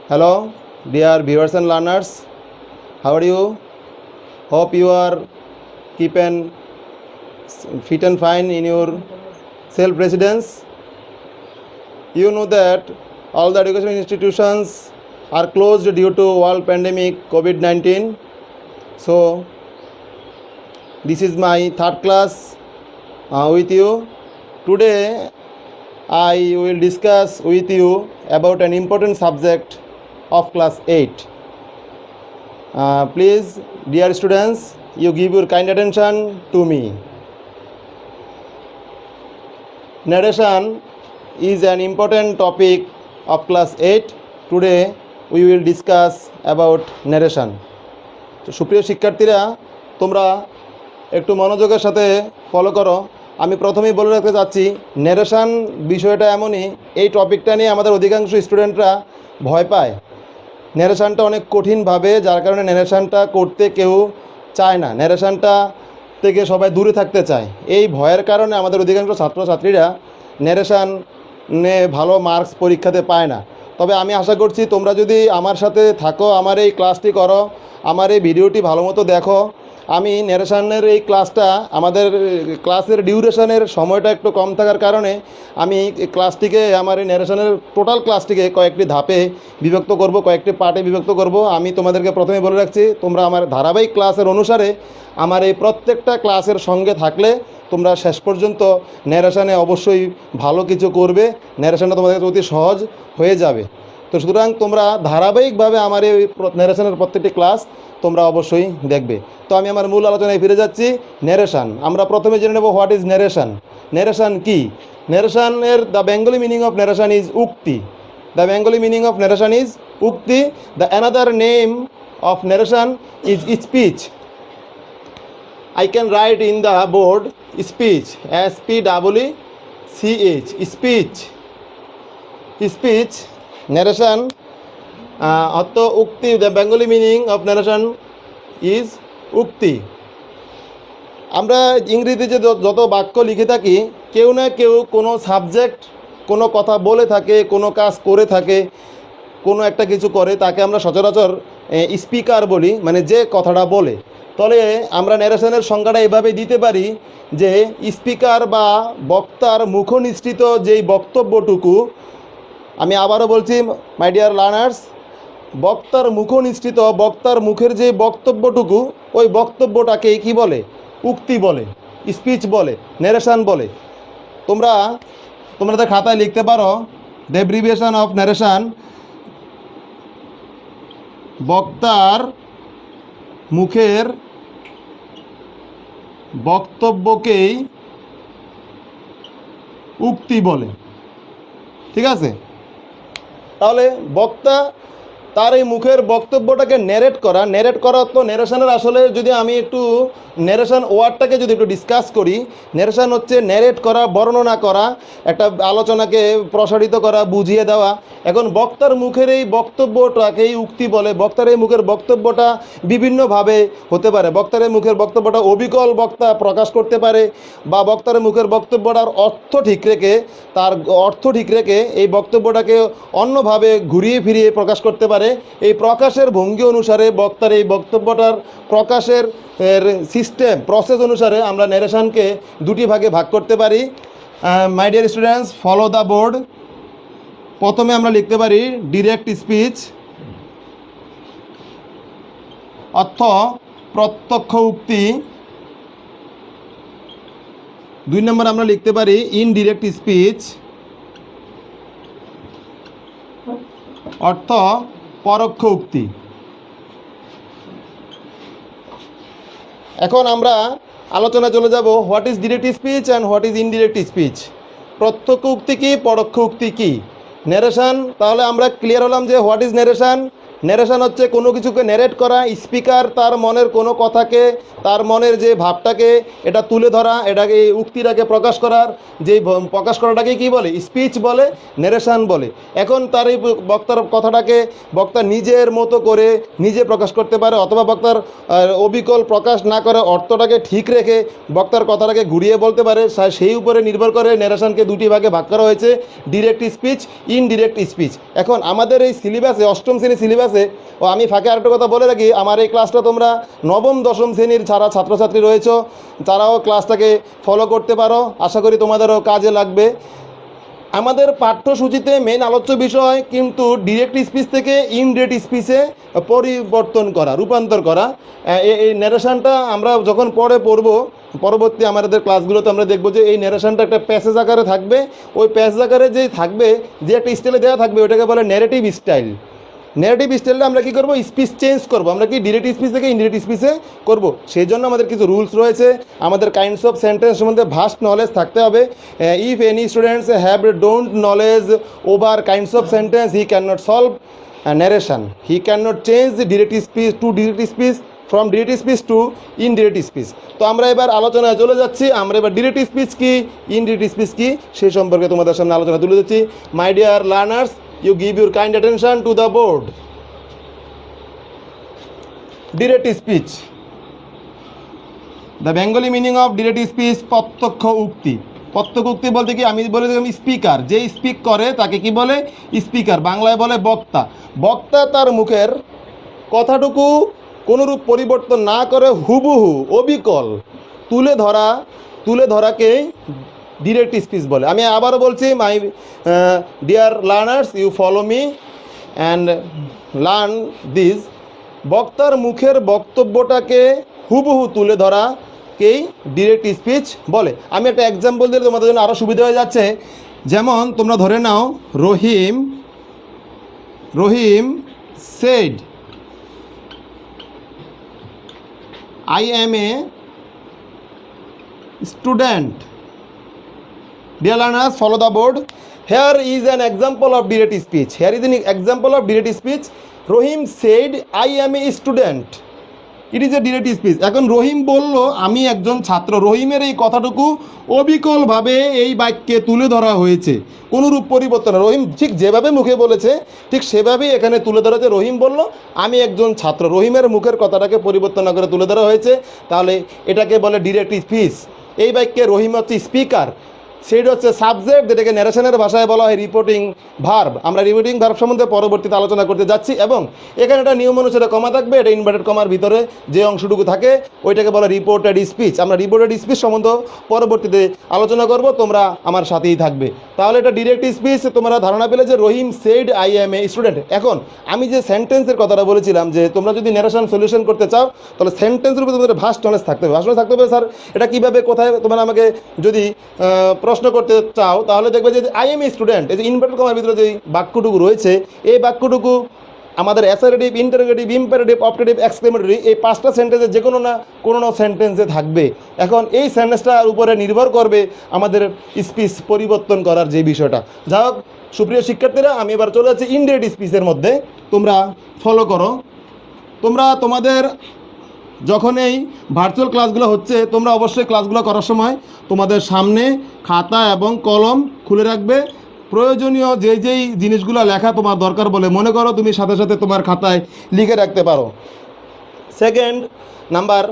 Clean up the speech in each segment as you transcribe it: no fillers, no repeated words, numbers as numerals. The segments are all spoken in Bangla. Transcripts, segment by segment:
Hello, dear viewers and learners. How are you? Hope you are keeping fit and fine in your self-residence. You know that all the education institutions are closed due to world pandemic COVID-19. So, this is my third class with you. Today, I will discuss with you about an important subject of class 8. Please, dear students, you give your kind attention to me. Narration is an important topic of class 8. Today, we will discuss about narration. তো সুপ্রিয় শিক্ষার্থীরা, তোমরা একটু মনোযোগের সাথে ফলো করো। আমি প্রথমেই বলে রাখতে চাচ্ছি, ন্যারেশন বিষয়টা এমনই, এই টপিকটা নিয়ে আমাদের অধিকাংশ স্টুডেন্টরা ভয় পায়। ন্যারেশনটা অনেক কঠিনভাবে, যার কারণে ন্যারেশনটা করতে কেউ চায় না, ন্যারেশনটা থেকে সবাই দূরে থাকতে চায়। এই ভয়ের কারণে আমাদের অধিকাংশ ছাত্রছাত্রীরা ন্যারেশনে ভালো মার্কস পরীক্ষাতে পায় না। তবে আমি আশা করছি তোমরা যদি আমার সাথে থাকো, আমার এই ক্লাসটি করো, আমার এই ভিডিওটি ভালো মতো দেখো, আমি ন্যারেশনের এই ক্লাসটা, আমাদের ক্লাসের ডিউরেশনের সময়টা একটু কম থাকার কারণে আমি ক্লাসটিকে, আমার এই ন্যারেশনের টোটাল ক্লাসটিকে কয়েকটি ধাপে বিভক্ত করব, কয়েকটি পার্টে বিভক্ত করব। আমি তোমাদেরকে প্রথমে বলে রাখছি, তোমরা আমার ধারাবাহিক ক্লাসের অনুসারে আমার এই প্রত্যেকটা ক্লাসের সঙ্গে থাকলে তোমরা শেষ পর্যন্ত ন্যারেশনে অবশ্যই ভালো কিছু করবে, ন্যারেশনটা তোমাদের কাছে অতি সহজ হয়ে যাবে। তো সুতরাং তোমরা ধারাবাহিকভাবে আমার এই ন্যারেশনের প্রত্যেকটি ক্লাস তোমরা অবশ্যই দেখবে। তো আমি আমার মূল আলোচনায় ফিরে যাচ্ছি। ন্যারেশন, আমরা প্রথমে জেনে নেব হোয়াট ইজ ন্যারেশন। ন্যারেশন কি? ন্যারেশনের the Bengali meaning of narration is উক্তি। The Bengali meaning of narration is উক্তি। The another name of narration is speech. I can write in the board speech, SPEECH, speech. Speech, narration, অর্থ উক্তি। The Bengali meaning of narration is উক্তি। আমরা ইংরেজিতে যত বাক্য লিখে থাকি, কেউ না কেউ কোনো সাবজেক্ট, কোনো কথা বলে থাকে, কোনো কাজ করে থাকে, কোনো একটা কিছু করে, তাকে আমরা সচরাচর স্পিকার বলি, মানে যে কথাটা বলে। তবে আমরা ন্যারেশনের সংজ্ঞাটা এভাবে দিতে পারি যে স্পিকার বা বক্তার মুখনিসৃত যেই বক্তব্যটুকু, আমি আবারও বলছি মাই ডিয়ার লার্নার্স, বক্তার মুখনিসৃত, বক্তার মুখের যে বক্তব্যটুকু, ওই বক্তব্যটাকেই কি বলে? উক্তি বলে, স্পিচ বলে, ন্যারেশন বলে। তোমরা খাতায় লিখতে পারো দ্য অ্যাব্রিভিয়েশন অফ ন্যারেশন, বক্তার মুখের বক্তব্যকেই উক্তি বলে। ঠিক আছে? তাহলে বক্তা তার এই মুখের বক্তব্যটাকে ন্যারেট করা তো ন্যারেশনের আসলে, যদি আমি একটু ন্যারেশন ওয়ার্ডটাকে যদি একটু ডিসকাস করি, ন্যারেশন হচ্ছে ন্যারেট করা, বর্ণনা করা, একটা আলোচনাকে প্রসারিত করা, বুঝিয়ে দেওয়া। এখন বক্তার মুখের এই বক্তব্যটাকেই উক্তি বলে। বক্তার এই মুখের বক্তব্যটা বিভিন্নভাবে হতে পারে। বক্তার এই মুখের বক্তব্যটা অবিকল বক্তা প্রকাশ করতে পারে, বা বক্তার মুখের বক্তব্যটার অর্থ ঠিক রেখে এই বক্তব্যটাকে অন্যভাবে ঘুরিয়ে ফিরিয়ে প্রকাশ করতে পারে। এই প্রকাশের ভঙ্গি অনুসারে, বক্তার এই বক্তব্যটার প্রকাশের সিস্টেম, প্রসেস অনুসারে আমরা ন্যারেশনকে দুটি ভাগে ভাগ করতে পারি। My dear students, follow the board. প্রথমে আমরা লিখতে পারি ডিরেক্ট স্পিচ, অর্থ প্রত্যক্ষ উক্তি। 2 নম্বর আমরা লিখতে পারি ইনডিরেক্ট স্পিচ, অর্থ পরোক্ষ উক্তি। এখন আমরা আলোচনা চলে যাব what is direct speech and what is indirect speech. প্রত্যক্ষ উক্তি কী, পরোক্ষ উক্তি কী, ন্যারেশন। তাহলে আমরা ক্লিয়ার হলাম যে হোয়াট ইজ ন্যারেশন, ন্যারেশন হচ্ছে কোনো কিছুকে ন্যারেট করা, স্পিকার তার মনের কোনো কথাকে, তার মনের যে ভাবটাকে এটা তুলে ধরা, এটাকে এই উক্তিটাকে প্রকাশ করার, যে প্রকাশ করাটাকে কি বলে? স্পিচ বলে, ন্যারেশন বলে। এখন তার এই বক্তার কথাটাকে বক্তা নিজের মতো করে নিজে প্রকাশ করতে পারে, অথবা বক্তার অবিকল প্রকাশ না করে অর্থটাকে ঠিক রেখে বক্তার কথাটাকে ঘুরিয়ে বলতে পারে। সেই উপরে নির্ভর করে ন্যারেশনকে দুটি ভাগে ভাগ করা হয়েছে, ডিরেক্ট স্পিচ, ইনডিরেক্ট স্পিচ। এখন আমাদের এই সিলেবাসে, অষ্টম শ্রেণীর সিলেবাসে, ও আমি ফাঁকে আরেকটা কথা বলে রাখি, আমার এই ক্লাসটা তোমরা নবম দশম শ্রেণীর যারা ছাত্রছাত্রী রয়েছে তারাও ক্লাসটাকে ফলো করতে পারো, আশা করি তোমাদেরও কাজে লাগবে। আমাদের পাঠ্যসূচিতে মেন আলোচ্য বিষয় কিন্তু ডিরেক্ট স্পিচ থেকে ইনডিরেক্ট স্পিচে পরিবর্তন করা, রূপান্তর করা। এই ন্যারেশনটা আমরা যখন পড়বো পরবর্তী আমাদের ক্লাসগুলোতে আমরা দেখবো যে এই ন্যারেশনটা একটা প্যাসেজ আকারে থাকবে। ওই প্যাসেজ আকারে যে থাকবে, যে একটা স্টাইলে দেওয়া থাকবে, ওটাকে বলে ন্যারেটিভ স্টাইল। ন্যারেটিভ স্টাইলে আমরা কী করবো? স্পিচ চেঞ্জ করবো। আমরা কি ডিরেক্ট স্পিচ থেকে ইনডিরেক্ট স্পিচে করবো। সেই জন্য আমাদের কিছু রুলস রয়েছে। আমাদের কাইন্ডস অফ সেন্টেন্স সম্বন্ধে ভাস্ট নলেজ থাকতে হবে। If any students have don't knowledge over kinds of sentence, he can not solve narration, he can not change direct speech to direct speech, from direct speech to indirect speech. তো আমরা এবার আলোচনায় চলে যাচ্ছি। আমরা এবার ডিরেক্ট স্পিচ কি, ইনডিরেক্ট স্পিচ কি, সেই সম্পর্কে তোমাদের সামনে আলোচনা তুলে দিচ্ছি। মাই dear learners, you give your kind attention to the board. Direct speech. The Bengali meaning of direct speech, প্রত্যক্ষ উক্তি। প্রত্যক্ষ উক্তি বলতে কি, আমি বলে দিলাম স্পিকার, যে স্পিক করে তাকে কি বলে? স্পিকার। বাংলায় বলে বক্তা। বক্তা তার মুখের কথাটুকু কোনোরূপ পরিবর্তন না করে হুবহু অবিকল তুলে ধরাকেই ডিরেক্ট স্পিচ বলে। আমি আবারও বলছি, my dear learners, you follow me and learn this. বক্তার মুখের বক্তব্যটাকে হুবহু তুলে ধরাকেই ডিরেক্ট স্পিচ বলে। আমি একটা এক্সাম্পল দিলে তোমাদের জন্য আরও সুবিধা হয়ে যাচ্ছে। যেমন তোমরা ধরে নাও, রহিম said, I am a student. Dear learners, follow the board. Here is an example of direct speech. Here is an example of direct speech. Rohim said, I am a student. It is a direct speech. এখন রহিম বলল, আমি একজন ছাত্র। রহিমের এই কথাটুকু অবিকলভাবে এই বাক্যে তুলে ধরা হয়েছে, কোনোরূপ পরিবর্তন। রহিম ঠিক যেভাবে মুখে বলেছে ঠিক সেভাবেই এখানে তুলে ধরা হয়েছে। রহিম বলল, আমি একজন ছাত্র। রহিমের মুখের কথাটাকে পরিবর্তন না করে তুলে ধরা হয়েছে, তাহলে এটাকে বলে ডিরেক্ট স্পিচ। এই বাক্যে রহিম হচ্ছে স্পিকার, সেটা হচ্ছে সাবজেক্ট, যেটাকে ন্যারেশনের ভাষায় বলা হয় রিপোর্টিং ভার্ব। আমরা রিপোর্টিং ভার্ব সম্বন্ধে পরবর্তীতে আলোচনা করতে যাচ্ছি। এবং এখানে একটা নিয়ম অনুসারে কমা থাকবে, এটা ইনভার্টেড কমার ভিতরে যে অংশটুকু থাকে ওইটাকে বলে রিপোর্টেড স্পিচ। আমরা রিপোর্টেড স্পিচ সম্বন্ধে পরবর্তীতে আলোচনা করব, তোমরা আমার সাথেই থাকবে। তাহলে এটা ডিরেক্ট স্পিচ। তোমরা ধারণা পেলে যে Rahim said I am a student. এখন আমি যে সেন্টেন্সের কথাটা বলেছিলাম, যে তোমরা যদি ন্যারেশন সলিউশন করতে চাও তাহলে সেন্টেন্সের উপরে তোমাদের ভাস্ট নলেজ থাকতে হবে। ভাস্ট নলেজ থাকতে হবে, স্যার এটা কীভাবে, কোথায়? তোমরা আমাকে যদি প্রশ্ন করতে চাও তাহলে দেখবে যে আই এম এ স্টুডেন্ট, এই যে ইনভার্টেড কমার ভিতরে যে বাক্যটুকু রয়েছে, এই বাক্যটুকু আমাদের assertive, interrogative, imperative, optative, exclamatory, এই পাঁচটা সেন্টেন্সে যে কোনো সেন্টেন্সে থাকবে। এখন এই সেন্টেন্সটার উপরে নির্ভর করবে আমাদের স্পিচ পরিবর্তন করার যে বিষয়টা। যা হোক সুপ্রিয় শিক্ষার্থীরা, আমি এবার চলে যাচ্ছি ইনডিরেক্ট স্পিচের মধ্যে। তোমরা ফলো করো। তোমরা তোমাদের যখন এই ভার্চুয়াল ক্লাসগুলো হচ্ছে, তোমরা অবশ্যই ক্লাসগুলো করার সময় তোমাদের সামনে খাতা এবং কলম খুলে রাখবে। প্রয়োজনীয় যেই জিনিসগুলো লেখা তোমার দরকার বলে মনে করো, তুমি সাথে সাথে তোমার খাতায় লিখে রাখতে পারো। Second number,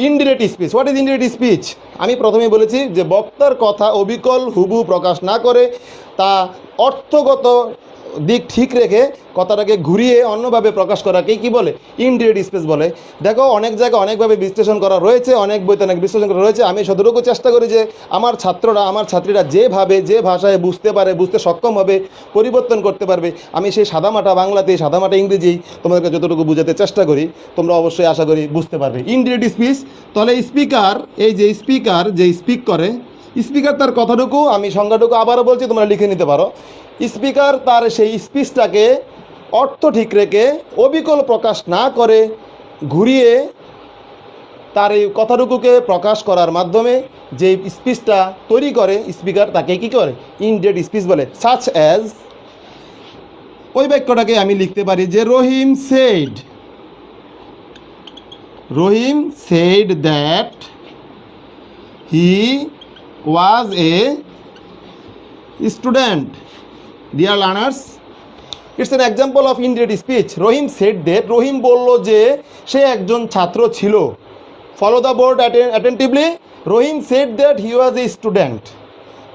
indirect speech. What is indirect speech? আমি প্রথমেই বলেছি যে বক্তার কথা অবিকল হুবহু প্রকাশ না করে তা অর্থগত দিক ঠিক রেখে কথাটাকে ঘুরিয়ে অন্যভাবে প্রকাশ করাকেই কি বলে? ইনডিরেক্ট স্পিচ বলে। দেখো, অনেক জায়গায় অনেকভাবে বিশ্লেষণ করা রয়েছে, অনেক বইতে অনেক বিশ্লেষণ করা রয়েছে। আমি যতটুকু চেষ্টা করি যে আমার ছাত্রীরা যেভাবে, যে ভাষায় বুঝতে পারে, বুঝতে সক্ষম হবে, পরিবর্তন করতে পারবে, আমি সেই সাদামাটা বাংলাতে, সাদামাটা ইংরেজি তোমাদেরকে যতটুকু বোঝাতে চেষ্টা করি, তোমরা অবশ্যই আশা করি বুঝতে পারবে। ইনডিরেক্ট স্পিচ, তাহলে স্পিকার, এই যে স্পিকার যে স্পিক করে, স্পিকার তার কথাটুকু, আমি সংজ্ঞাটুকু আবারও বলছি, তোমরা লিখে নিতে পারো। স্পিকার তার সেই স্পিচটাকে অর্থ ঠিক রেখে অবিকল প্রকাশ না করে ঘুরিয়ে তার এই কথাটুকুকে প্রকাশ করার মাধ্যমে যে স্পিচটা তৈরি করে স্পিকার, তাকে কী করে? ইনডিরেক্ট স্পিচ বলে। সাচ অ্যাজ, ওই বাক্যটাকে আমি লিখতে পারি যে রহিম said that he was a student. Dear learners, it's an example of indirect speech. Rahim said that, রহিম বলল যে সে একজন ছাত্র ছিল। Follow the word attentively. Rahim said that he was a student.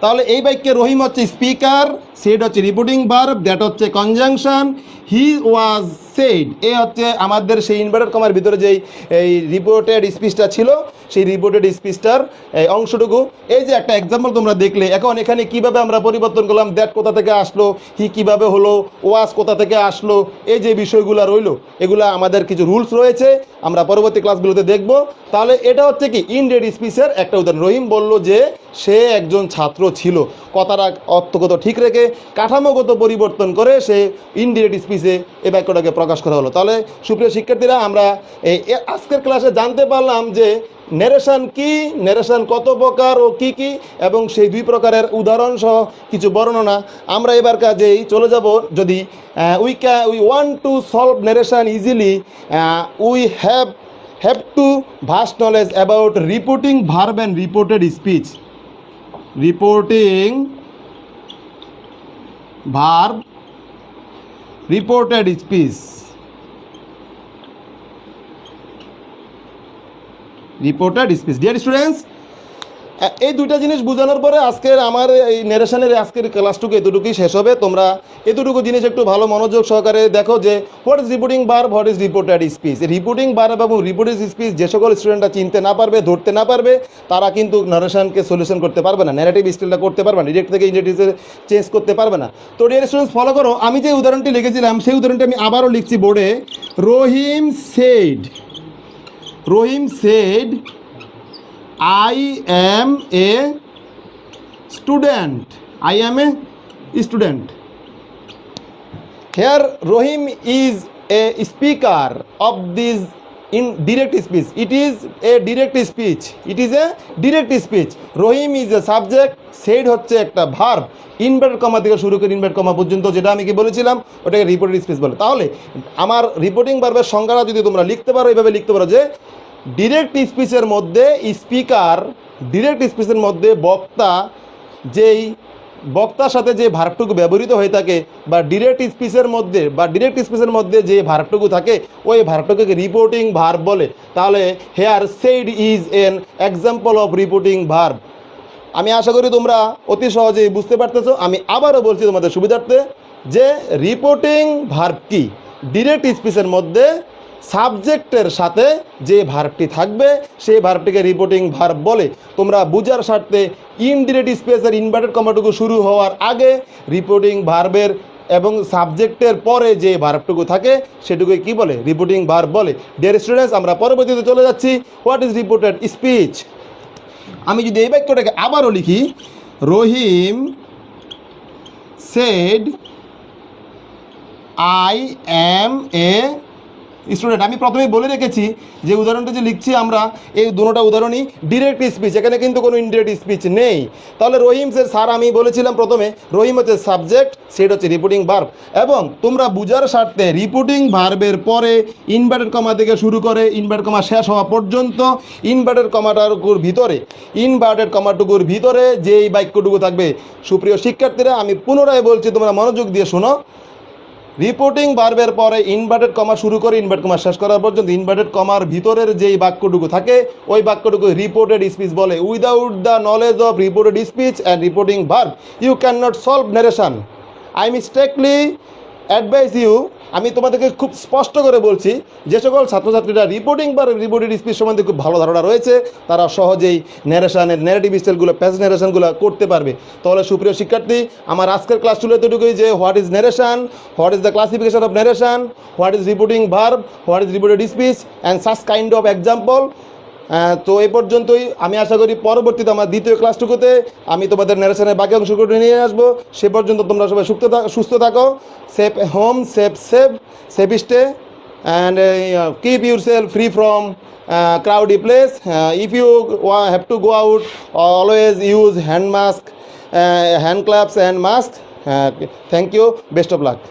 তাহলে এই বাক্যে রহিম হচ্ছে স্পিকার, সেড হচ্ছে রিপোর্টিং ভার্ব, দ্যাট হচ্ছে কনজাংশন, হি ওয়াজ সেড এ হচ্ছে আমাদের সেই ইনভার্টেড কমার ভিতরে যেই এই রিপোর্টেড স্পিচটা ছিল সেই রিপোর্টেড স্পিচটার এই অংশটুকু। এই যে একটা এক্সাম্পল তোমরা দেখলে, এখন এখানে কিভাবে আমরা পরিবর্তন করলাম, দ্যাট কোথা থেকে আসলো, হি কিভাবে হলো, ওয়াজ কোথা থেকে আসলো, এই যে বিষয়গুলো রইলো, এগুলো আমাদের কিছু রুলস রয়েছে, আমরা পরবর্তী ক্লাসগুলোতে দেখব। তাহলে এটা হচ্ছে কি ইনডিরেক্ট স্পিচের একটা উদাহরণ। রহিম বলল যে সে একজন ছাত্র ছিল, কথাটা অর্থগত ঠিক রেখে কাঠামোগত পরিবর্তন করে সে ইনডিরেক্ট স্পিচে এই বাক্যটাকে প্রকাশ করা হলো। তাহলে সুপ্রিয় শিক্ষার্থীরা, আমরা আজকের ক্লাসে জানতে পারলাম যে ন্যারেশন কি, ন্যারেশন কত প্রকার ও কি কি, এবং সেই দুই প্রকারের উদাহরণ সহ কিছু বর্ণনা। আমরা এবার কাজেই চলে যাব। যদি we want to solve narration easily, we have to vast knowledge about reporting verb and reported speech. Reporting verb, reported speech. Reported speech. Dear students, এই দুইটা জিনিস বোঝানোর পরে আজকের আমার এই ন্যারেশনের আজকের ক্লাসটুকু এতটুকুই শেষ হবে। তোমরা এতটুকু জিনিস একটু ভালো মনোযোগ সহকারে দেখো যে what is reporting verb, what is reported speech. Reporting verb এবং রিপোর্টেড স্পিচ যে সকল স্টুডেন্টরা চিনতে না পারবে, ধরতে না পারবে, তারা কিন্তু ন্যারেশনকে সলিউশন করতে পারবে না, ন্যারেটিভ স্টাইলটা করতে পারবে না, ডিরেক্ট থেকে ইনডিরেক্টে চেঞ্জ করতে পারবে না। তো ডিয়ার স্টুডেন্টস, ফলো করো। আমি যে উদাহরণটি লিখেছিলাম সেই উদাহরণটি আমি আবারও লিখছি বোর্ডে। রহিম said I am a student. Here Rohim is a speaker of this in direct speech. It is a direct speech. Rohim is a subject, said হচ্ছে একটা ভার্ব, ইনভার্টেড কমা থেকে শুরু করে ইনভার্টেড কমা পর্যন্ত যেটা আমি কি বলেছিলাম ওটাকে রিপোর্টেড স্পিচ বলে। তাহলে আমার রিপোর্টিং ভার্বের সংজ্ঞাটা যদি তোমরা লিখতে পারো, এইভাবে লিখতে পারো যে ডিরেক্ট স্পিচের মধ্যে স্পিকার, ডিরেক্ট স্পিচের মধ্যে বক্তা, যেই বক্তার সাথে যে ভার্বটুকু ব্যবহৃত হয়ে থাকে, বা ডিরেক্ট স্পিচের মধ্যে যে ভার্বটুকু থাকে ওই ভার্বটুকুকে রিপোর্টিং ভার্ব বলে। তাহলে here said is an example of reporting verb. আমি আশা করি তোমরা অতি সহজেই বুঝতে পারতেছো। আমি আবারও বলছি তোমাদের সুবিধার্থে যে রিপোর্টিং ভার্ব কি, ডিরেক্ট স্পিচের মধ্যে সাবজেক্টের সাথে যে ভার্বটি থাকবে সেই ভার্বটিকে রিপোর্টিং ভার্ব বলে। তোমরা বুঝার স্বার্থে ইনডিরেক্ট স্পেসের ইনভার্টেড কমাটুকু শুরু হওয়ার আগে রিপোর্টিং ভার্বের এবং সাবজেক্টের পরে যে ভার্বটুকু থাকে সেটুকুকে কি বলে, রিপোর্টিং ভার্ব বলে। ডিয়ার স্টুডেন্টস, আমরা পরবর্তীতে চলে যাচ্ছি হোয়াট ইজ রিপোর্টেড স্পিচ। আমি যদি এই বাক্যটাকে আবারও লিখি, Rahim said I am a student. আমি প্রথমেই বলে রেখেছি যে উদাহরণটা যে লিখছি আমরা, এই দুটোটা উদাহরণই ডিরেক্ট স্পিচ, এখানে কিন্তু কোনো ইনডিরেক্ট স্পিচ নেই। তাহলে রহিম স্যার, আমি বলেছিলাম প্রথমে রহিম হচ্ছে সাবজেক্ট, সেট হচ্ছে রিপোর্টিং ভার্ব, এবং তোমরা বুঝার স্বার্থে রিপোর্টিং ভার্বের পরে ইনভার্টেড কমা থেকে শুরু করে ইনভার্টেড কমা শেষ হওয়া পর্যন্ত ইনভার্টেড কমাটুকুর ভিতরে যেই বাক্যটুকু থাকবে, সুপ্রিয় শিক্ষার্থীরা আমি পুনরায় বলছি, তোমরা মনোযোগ দিয়ে শোনো। রিপোর্টিং ভার্বের পরে ইনভার্টেড কমা শুরু করে ইনভার্টেড কমা শেষ করার পর্যন্ত ইনভার্টেড কমার ভিতরের যেই বাক্যটুকু থাকে ওই বাক্যটুকু রিপোর্টেড স্পিচ বলে। Without the knowledge of reported speech and reporting verb you can not solve narration. I mistakenly advise you, আমি তোমাদেরকে খুব স্পষ্ট করে বলছি, যে সকল ছাত্রছাত্রীরা রিপোর্টিং বা রিপোর্টেড স্পিচ সম্বন্ধে খুব ভালো ধারণা রয়েছে তারা সহজেই ন্যারেটিভ স্টাইলগুলো, প্যাসেজ ন্যারেশনগুলো করতে পারবে। তাহলে সুপ্রিয় শিক্ষার্থী, আমার আজকের ক্লাস ছিল এতটুকুই যে what is narration, what is the classification of narration, what is reporting verb, what is reported speech and such kind of example. তো এই পর্যন্তই। আমি আশা করি পরবর্তীতে আমার দ্বিতীয় ক্লাসটুকুতে আমি তোমাদের ন্যারেশনের বাকি অংশগুলো নিয়ে আসবো। সে পর্যন্ত তোমরা সবাই সুস্থ থাকো, safe home, safe stay, and keep your self free from crowded place. If you have to go out, always use hand claps and mask. Thank you. Best of luck.